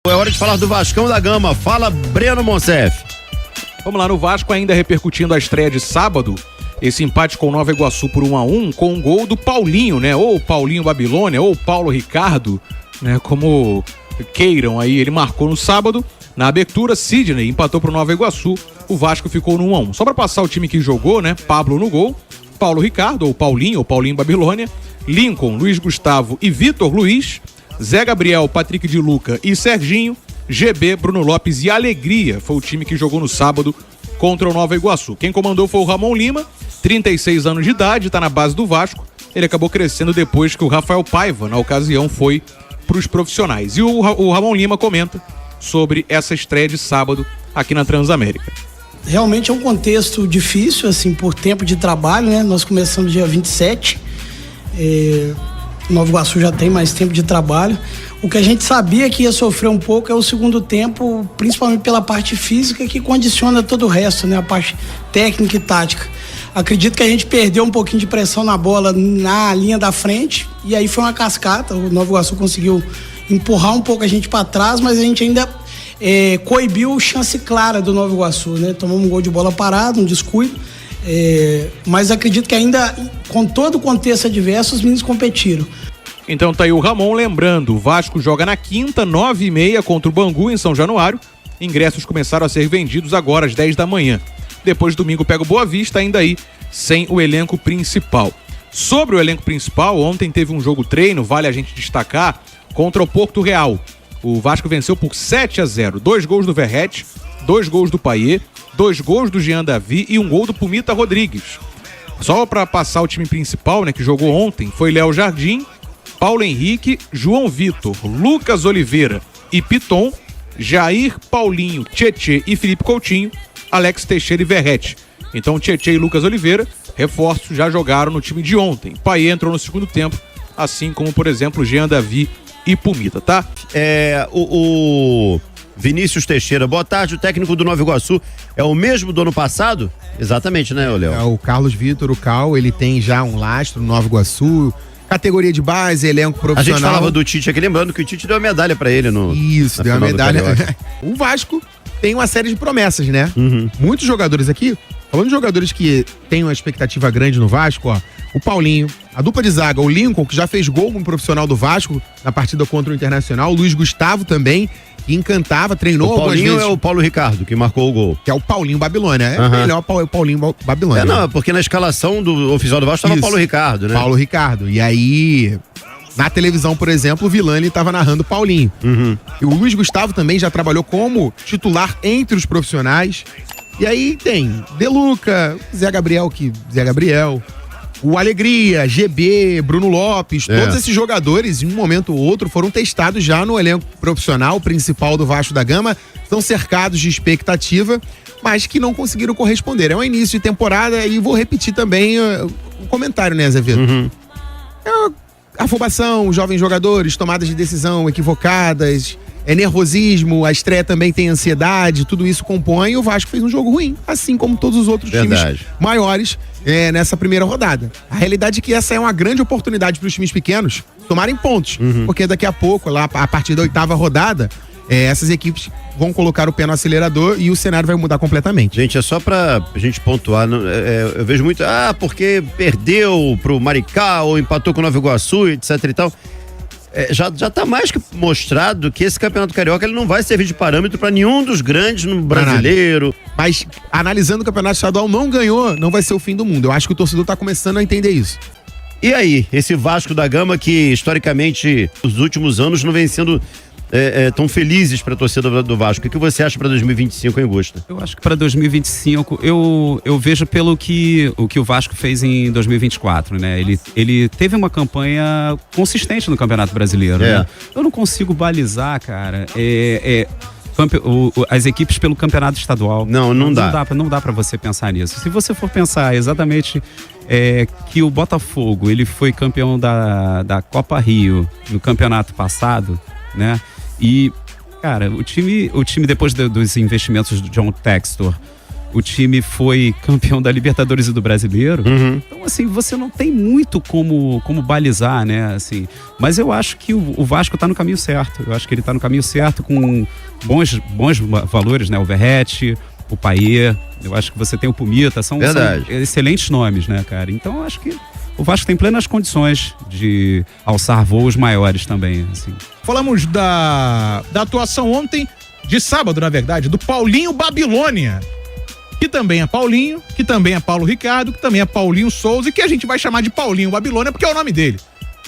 É hora de falar do Vascão da Gama. Fala, Breno Monsef. Vamos lá, no Vasco ainda repercutindo a estreia de sábado, esse empate com Nova Iguaçu por 1-1, com um gol do Paulinho, né? Ou Paulinho Babilônia, ou Paulo Ricardo, né? Como queiram aí, ele marcou no sábado. Na abertura, Sidney empatou pro Nova Iguaçu, o Vasco ficou no 1-1. Só pra passar o time que jogou, né? Pablo no gol, Paulo Ricardo, ou Paulinho Babilônia, Lincoln, Luiz Gustavo e Vitor Luiz, Zé Gabriel, Patrick de Luca e Serginho, GB, Bruno Lopes e Alegria foi o time que jogou no sábado contra o Nova Iguaçu. Quem comandou foi o Ramon Lima, 36 anos de idade, tá na base do Vasco. Ele acabou crescendo depois que o Rafael Paiva, na ocasião, foi pros profissionais. E o Ramon Lima comenta sobre essa estreia de sábado aqui na Transamérica. Realmente é um contexto difícil, assim, por tempo de trabalho, né? Nós começamos dia 27, Nova Iguaçu já tem mais tempo de trabalho. O que a gente sabia que ia sofrer um pouco é o segundo tempo, principalmente pela parte física, que condiciona todo o resto, né? A parte técnica e tática. Acredito que a gente perdeu um pouquinho de pressão na bola na linha da frente, e aí foi uma cascata. O Nova Iguaçu conseguiu empurrar um pouco a gente para trás, mas a gente ainda coibiu chance clara do Nova Iguaçu, né? Tomamos um gol de bola parada, um descuido. Mas acredito que ainda, com todo o contexto adverso, os meninos competiram. Então tá aí o Ramon lembrando, o Vasco joga na quinta, 9h30 contra o Bangu em São Januário. Ingressos começaram a ser vendidos agora às 10 da manhã. Depois domingo pega o Boa Vista, ainda aí sem o elenco principal. Sobre o elenco principal, ontem teve um jogo treino, vale a gente destacar, contra o Porto Real. O Vasco venceu por 7-0, 2 gols do Verrete, 2 gols do Payet, 2 gols do Jean Davi e um gol do Pumita Rodrigues. Só para passar o time principal, né, que jogou ontem, foi Léo Jardim, Paulo Henrique, João Vitor, Lucas Oliveira e Piton, Jair, Paulinho, Tietê e Felipe Coutinho, Alex Teixeira e Verrete. Então Tietê e Lucas Oliveira, reforços, já jogaram no time de ontem. Payet entrou no segundo tempo, assim como, por exemplo, Jean Davi e Pumita, tá? O Vinícius Teixeira, boa tarde, o técnico do Nova Iguaçu é o mesmo do ano passado? Exatamente, né, Léo? O Carlos Vitor, o Cal, ele tem já um lastro no Nova Iguaçu, categoria de base, elenco profissional. A gente falava do Tite aqui, lembrando que o Tite deu uma medalha pra ele no... Isso, deu uma medalha. O Vasco tem uma série de promessas, né? Uhum. Muitos jogadores aqui, falando de jogadores que têm uma expectativa grande no Vasco, ó, o Paulinho, a dupla de zaga, o Lincoln, que já fez gol como profissional do Vasco na partida contra o Internacional, o Luiz Gustavo também, que encantava, treinou algumas vezes. O Paulinho é o Paulo Ricardo, que marcou o gol. Que é o Paulinho Babilônia, melhor o Paulinho Babilônia. Não, porque na escalação do oficial do Vasco estava Paulo Ricardo, né? Paulo Ricardo, e aí... Na televisão, por exemplo, o Villani estava narrando Paulinho. Uhum. E o Luiz Gustavo também já trabalhou como titular entre os profissionais. E aí tem De Luca, Zé Gabriel, o Alegria, GB, Bruno Lopes, todos esses jogadores, em um momento ou outro, foram testados já no elenco profissional principal do Vasco da Gama, estão cercados de expectativa, mas que não conseguiram corresponder. É um início de temporada e vou repetir também o comentário, né, Azevedo? Uhum. Afobação, jovens jogadores, tomadas de decisão equivocadas, nervosismo, a estreia também tem ansiedade, tudo isso compõe e o Vasco fez um jogo ruim, assim como todos os outros times maiores nessa primeira rodada. A realidade é que essa é uma grande oportunidade para os times pequenos tomarem pontos, porque daqui a pouco, lá a partir da 8ª rodada, essas equipes vão colocar o pé no acelerador e o cenário vai mudar completamente. Gente, é só pra gente pontuar, eu vejo muito, porque perdeu pro Maricá ou empatou com o Nova Iguaçu, etc e tal. Já tá mais que mostrado que esse Campeonato Carioca ele não vai servir de parâmetro pra nenhum dos grandes no brasileiro. Mas analisando o Campeonato Estadual, não ganhou, não vai ser o fim do mundo. Eu acho que o torcedor tá começando a entender isso. E aí, esse Vasco da Gama que historicamente nos últimos anos não vem sendo tão felizes para a torcida do Vasco. O que você acha para 2025, hein, Gusta? Eu acho que para 2025 eu vejo pelo que o Vasco fez em 2024, né? Ele teve uma campanha consistente no Campeonato Brasileiro, né? Eu não consigo balizar, cara, as equipes pelo campeonato estadual. Não dá. Não dá para você pensar nisso. Se você for pensar exatamente que o Botafogo ele foi campeão da Copa Rio no campeonato passado, né? E, cara, o time depois dos investimentos do John Textor o time foi campeão da Libertadores e do Brasileiro. Então, assim, você não tem muito como balizar, né? Assim, mas eu acho que o Vasco tá no caminho certo. Eu acho que ele tá no caminho certo com bons valores, né? O Verratti, o Payet, eu acho que você tem o Pumita, são excelentes nomes, né, cara? Então, eu acho que o Vasco tem plenas condições de alçar voos maiores também, assim. Falamos da atuação ontem, de sábado, na verdade, do Paulinho Babilônia, que também é Paulinho, que também é Paulo Ricardo, que também é Paulinho Souza e que a gente vai chamar de Paulinho Babilônia porque é o nome dele.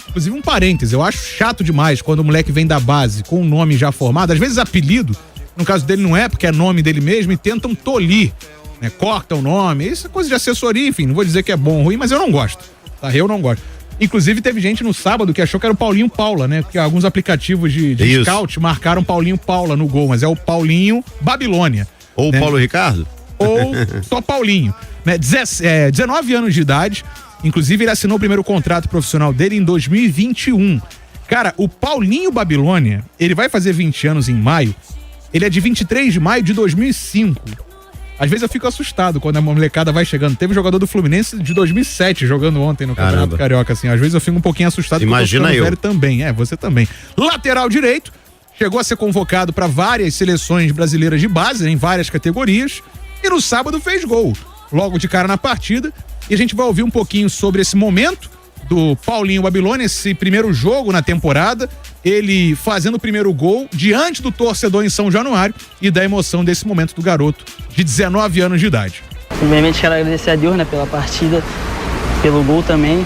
Inclusive um parêntese, eu acho chato demais quando o moleque vem da base com um nome já formado, às vezes apelido, no caso dele não é, porque é nome dele mesmo e tentam tolir, né? Cortam o nome, isso é coisa de assessoria, enfim, não vou dizer que é bom ou ruim, mas eu não gosto, tá? Eu não gosto. Inclusive teve gente no sábado que achou que era o Paulinho Paula, né? Porque alguns aplicativos de scout marcaram Paulinho Paula no gol, mas é o Paulinho Babilônia. Ou né? Paulo Ricardo? Ou só Paulinho, né? 19 anos de idade, inclusive ele assinou o primeiro contrato profissional dele em 2021. Cara, o Paulinho Babilônia, ele vai fazer 20 anos em maio, ele é de 23 de maio de 2005. Às vezes eu fico assustado quando a molecada vai chegando. Teve um jogador do Fluminense de 2007 jogando ontem no Campeonato Carioca, assim. Às vezes eu fico um pouquinho assustado. Imagina eu. Velho também, você também. Lateral direito, chegou a ser convocado para várias seleções brasileiras de base, né, em várias categorias. E no sábado fez gol, logo de cara na partida. E a gente vai ouvir um pouquinho sobre esse momento do Paulinho Babilônia, esse primeiro jogo na temporada, ele fazendo o primeiro gol diante do torcedor em São Januário e da emoção desse momento do garoto de 19 anos de idade. Primeiramente quero agradecer a Deus, né, pela partida, pelo gol também.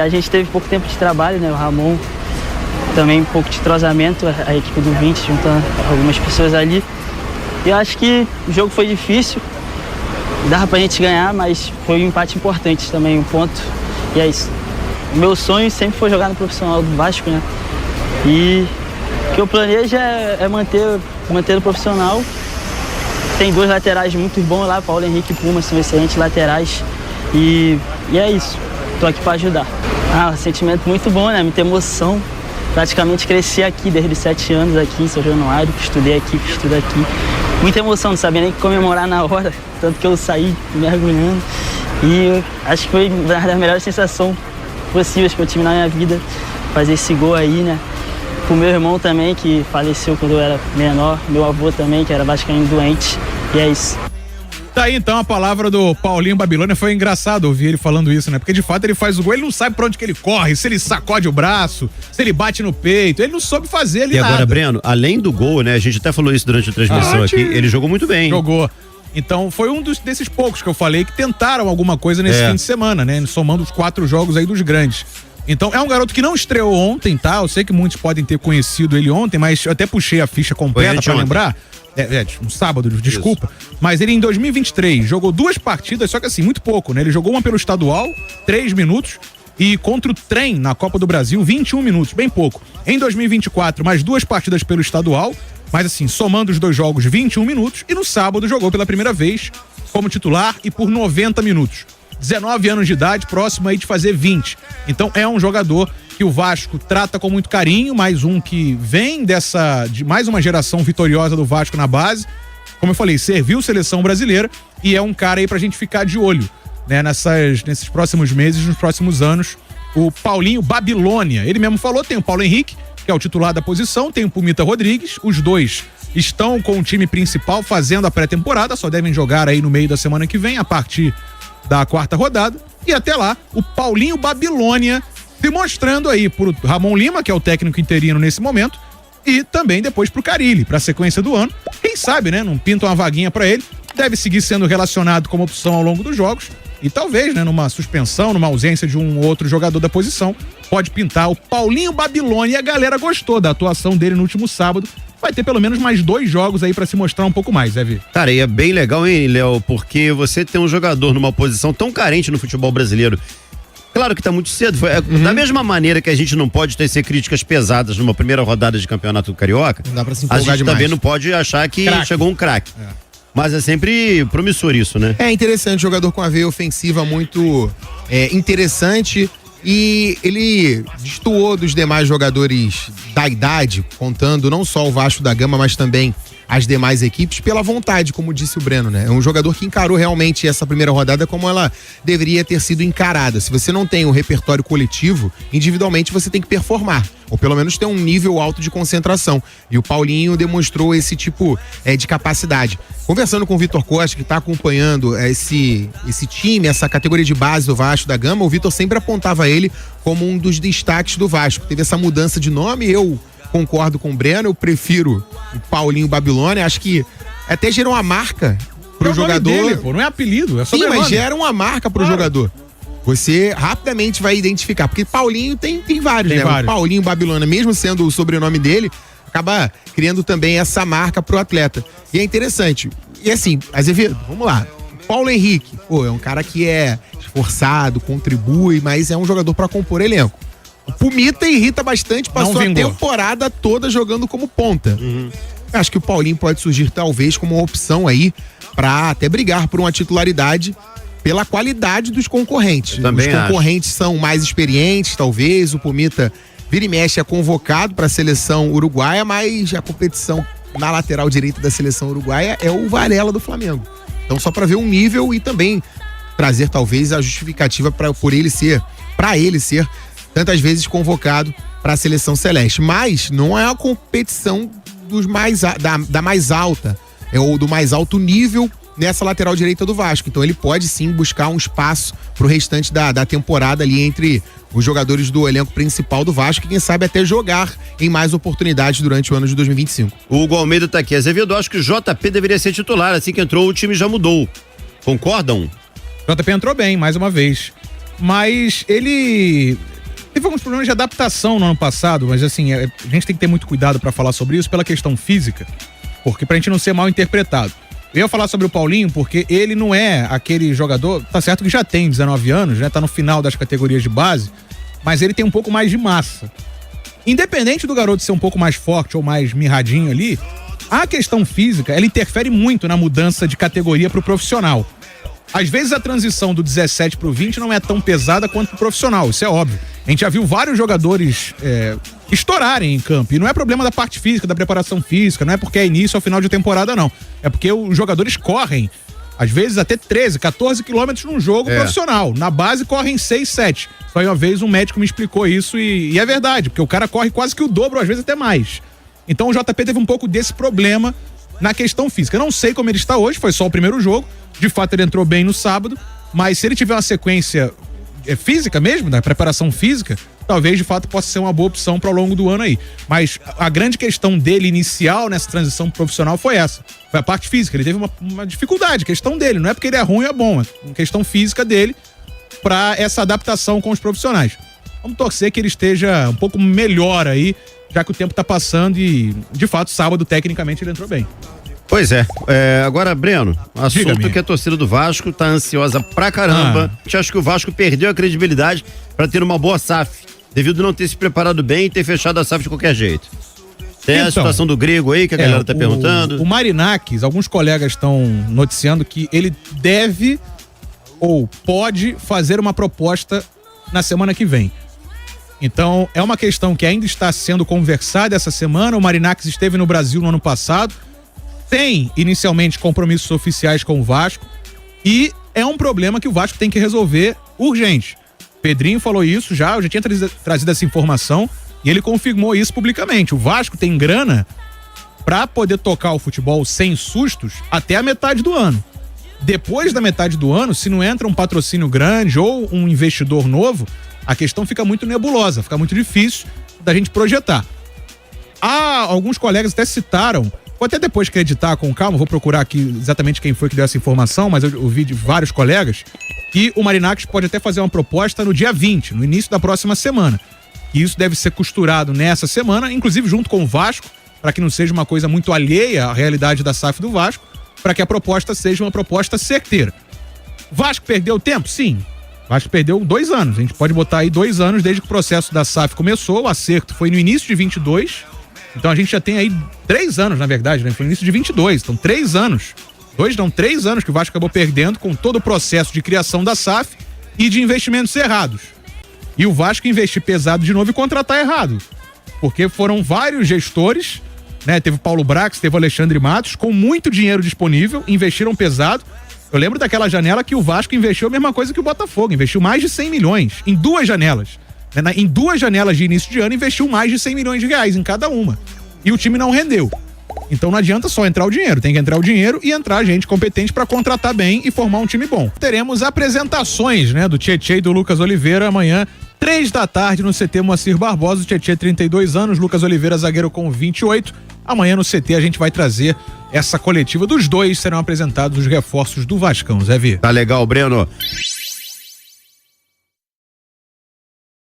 A gente teve pouco tempo de trabalho, né, o Ramon também um pouco de entrosamento, a equipe do 20 juntando algumas pessoas ali. E eu acho que o jogo foi difícil, dava pra gente ganhar, mas foi um empate importante também, um ponto, e é isso. O meu sonho sempre foi jogar no profissional do Vasco, né? E o que eu planejo é manter no profissional. Tem 2 laterais muito bons lá, Paulo Henrique e Puma, são excelentes laterais. E é isso, tô aqui pra ajudar. Um sentimento muito bom, né? Muita emoção. Praticamente cresci aqui desde os 7 anos aqui em São Januário, estudei aqui, estudo aqui. Muita emoção, não sabia nem comemorar na hora, tanto que eu saí mergulhando. E acho que foi uma das melhores sensações possíveis que eu tive na minha vida, fazer esse gol aí, né? Pro meu irmão também, que faleceu quando eu era menor, meu avô também, que era vascaíno doente, e é isso. Tá aí então a palavra do Paulinho Babilônia. Foi engraçado ouvir ele falando isso, né? Porque de fato ele faz o gol, ele não sabe pra onde que ele corre, se ele sacode o braço, se ele bate no peito, ele não soube fazer ali nada. E agora, Breno, além do gol, né? A gente até falou isso durante a transmissão aqui, ele jogou muito bem. Jogou. Então foi um desses poucos que eu falei que tentaram alguma coisa nesse fim de semana, né? Somando os 4 jogos aí dos grandes. Então é um garoto que não estreou ontem, tá? Eu sei que muitos podem ter conhecido ele ontem, mas eu até puxei a ficha completa pra lembrar. Um sábado, desculpa. Isso. Mas ele em 2023 jogou 2 partidas, só que assim, muito pouco, né? Ele jogou uma pelo estadual, 3 minutos, e contra o Trem na Copa do Brasil, 21 minutos, bem pouco. Em 2024, mais 2 partidas pelo estadual, mas assim, somando os 2 jogos, 21 minutos, e no sábado jogou pela primeira vez como titular e por 90 minutos. 19 anos de idade, próximo aí de fazer 20. Então é um jogador que o Vasco trata com muito carinho, mais um que vem de mais uma geração vitoriosa do Vasco na base. Como eu falei, serviu seleção brasileira e é um cara aí pra gente ficar de olho, né, nesses próximos meses, nos próximos anos. O Paulinho Babilônia, ele mesmo falou, tem o Paulo Henrique, que é o titular da posição, tem o Pumita Rodrigues, os dois estão com o time principal fazendo a pré-temporada, só devem jogar aí no meio da semana que vem, a partir da 4ª rodada, e até lá, o Paulinho Babilônia se mostrando aí pro Ramon Lima, que é o técnico interino nesse momento, e também depois pro Carille, pra sequência do ano. Quem sabe, né, não pinta uma vaguinha pra ele, deve seguir sendo relacionado como opção ao longo dos jogos, e talvez, né, numa suspensão, numa ausência de um outro jogador da posição, pode pintar o Paulinho Babilônia, e a galera gostou da atuação dele no último sábado. Vai ter pelo menos mais 2 jogos aí pra se mostrar um pouco mais, Vi? Cara, e é bem legal, hein, Léo, porque você tem um jogador numa posição tão carente no futebol brasileiro. Claro que tá muito cedo. Da mesma maneira que a gente não pode tecer críticas pesadas numa primeira rodada de campeonato carioca, não dá pra se a gente demais. também não pode achar que chegou um craque. Mas é sempre promissor isso, né? É interessante, jogador com a veia ofensiva muito interessante. E ele destoou dos demais jogadores da idade, contando não só o Vasco da Gama, mas também as demais equipes pela vontade, como disse o Breno, né? É um jogador que encarou realmente essa primeira rodada como ela deveria ter sido encarada. Se você não tem um repertório coletivo, individualmente você tem que performar, ou pelo menos ter um nível alto de concentração. E o Paulinho demonstrou esse tipo de capacidade. Conversando com o Vitor Costa, que está acompanhando esse time, essa categoria de base do Vasco da Gama, o Vitor sempre apontava ele como um dos destaques do Vasco. Teve essa mudança de nome, eu concordo com o Breno, eu prefiro o Paulinho Babilônia, acho que até gerou uma marca pro jogador. Dele, pô, não é apelido, é sobrenome. Sim, mas gera uma marca pro jogador. Você rapidamente vai identificar, porque Paulinho tem vários, né? Vários. O Paulinho Babilônia, mesmo sendo o sobrenome dele, acaba criando também essa marca pro atleta. E é interessante. E assim, Azevedo, vamos lá. Paulo Henrique, pô, é um cara que é esforçado, contribui, mas é um jogador pra compor elenco. O Pumita irrita bastante, passou a temporada toda jogando como ponta. Acho que o Paulinho pode surgir talvez como uma opção aí pra até brigar por uma titularidade pela qualidade dos concorrentes. Os concorrentes são mais experientes, talvez. O Pumita vira e mexe é convocado para a seleção uruguaia, mas a competição na lateral direita da seleção uruguaia é o Varela do Flamengo. Então só para ver um nível e também trazer talvez a justificativa para ele ser tantas vezes convocado para a seleção celeste. Mas não é a competição da mais alta, ou do mais alto nível nessa lateral direita do Vasco. Então ele pode sim buscar um espaço pro restante da temporada ali entre os jogadores do elenco principal do Vasco e quem sabe até jogar em mais oportunidades durante o ano de 2025. O Hugo Almeida tá aqui. Azevedo, acho que o JP deveria ser titular. Assim que entrou, o time já mudou. Concordam? JP entrou bem, mais uma vez. Mas ele teve alguns problemas de adaptação no ano passado, mas assim, a gente tem que ter muito cuidado para falar sobre isso pela questão física, porque pra gente não ser mal interpretado. Eu ia falar sobre o Paulinho porque ele não é aquele jogador, tá certo que já tem 19 anos, né? Tá no final das categorias de base, mas ele tem um pouco mais de massa. Independente do garoto ser um pouco mais forte ou mais mirradinho ali, a questão física, ela interfere muito na mudança de categoria pro profissional. Às vezes a transição do 17 pro 20 não é tão pesada quanto pro profissional, isso é óbvio. A gente já viu vários jogadores estourarem em campo. E não é problema da parte física, da preparação física, não é porque é início ou final de temporada, não. É porque os jogadores correm, às vezes até 13, 14 quilômetros num jogo profissional. Na base correm 6, 7. Só uma vez um médico me explicou isso e é verdade, porque o cara corre quase que o dobro, às vezes até mais. Então o JP teve um pouco desse problema na questão física. Eu não sei como ele está hoje, foi só o primeiro jogo. De fato ele entrou bem no sábado, mas se ele tiver uma sequência física mesmo, da preparação física, talvez de fato possa ser uma boa opção para ao longo do ano aí. Mas a grande questão dele inicial nessa transição profissional foi essa. Foi a parte física. Ele teve uma dificuldade, questão dele. Não é porque ele é ruim ou é bom, é uma questão física dele para essa adaptação com os profissionais. Vamos torcer que ele esteja um pouco melhor aí, já que o tempo tá passando e, de fato, sábado, tecnicamente, ele entrou bem. Pois é. Agora, Breno, assunto que a torcida do Vasco tá ansiosa pra caramba. A gente acha que o Vasco perdeu a credibilidade pra ter uma boa SAF, devido a não ter se preparado bem e ter fechado a SAF de qualquer jeito. Tem a situação do Grego aí, que a galera tá perguntando. O Marinakis, alguns colegas estão noticiando que ele deve ou pode fazer uma proposta na semana que vem. Então, é uma questão que ainda está sendo conversada essa semana. O Marinakis esteve no Brasil no ano passado, tem inicialmente compromissos oficiais com o Vasco e é um problema que o Vasco tem que resolver urgente. Pedrinho falou isso eu já tinha trazido essa informação e ele confirmou isso publicamente. O Vasco tem grana para poder tocar o futebol sem sustos até a metade do ano. Depois da metade do ano, se não entra um patrocínio grande ou um investidor novo, a questão fica muito nebulosa, fica muito difícil da gente projetar. Alguns colegas até citaram, vou até depois acreditar com calma, vou procurar aqui exatamente quem foi que deu essa informação, mas eu ouvi de vários colegas que o Marinakis pode até fazer uma proposta no dia 20, no início da próxima semana. E isso deve ser costurado nessa semana, inclusive junto com o Vasco, para que não seja uma coisa muito alheia à realidade da SAF do Vasco, para que a proposta seja uma proposta certeira. Vasco perdeu tempo? Sim. Vasco perdeu 2 anos. A gente pode botar aí 2 anos desde que o processo da SAF começou. O acerto foi no início de 22. Então a gente já tem aí 3 anos, na verdade, né? Foi no início de 22. Então 3 anos. 3 anos que o Vasco acabou perdendo com todo o processo de criação da SAF e de investimentos errados. E o Vasco investir pesado de novo e contratar errado. Porque foram vários gestores né? Teve o Paulo Brax, teve o Alexandre Matos, com muito dinheiro disponível, investiram pesado. Eu lembro daquela janela que o Vasco investiu a mesma coisa que o Botafogo, investiu mais de 100 milhões em 2 janelas. Em 2 janelas de início de ano, investiu mais de 100 milhões de reais em cada uma. E o time não rendeu. Então não adianta só entrar o dinheiro, tem que entrar o dinheiro e entrar gente competente para contratar bem e formar um time bom. Teremos apresentações, né, do Tietê e do Lucas Oliveira amanhã, 3 da tarde no CT Moacir Barbosa, o Tietê 32 anos, Lucas Oliveira zagueiro com 28. Amanhã no CT a gente vai trazer essa coletiva dos dois, serão apresentados os reforços do Vascão, Zé Vi. Tá legal, Breno.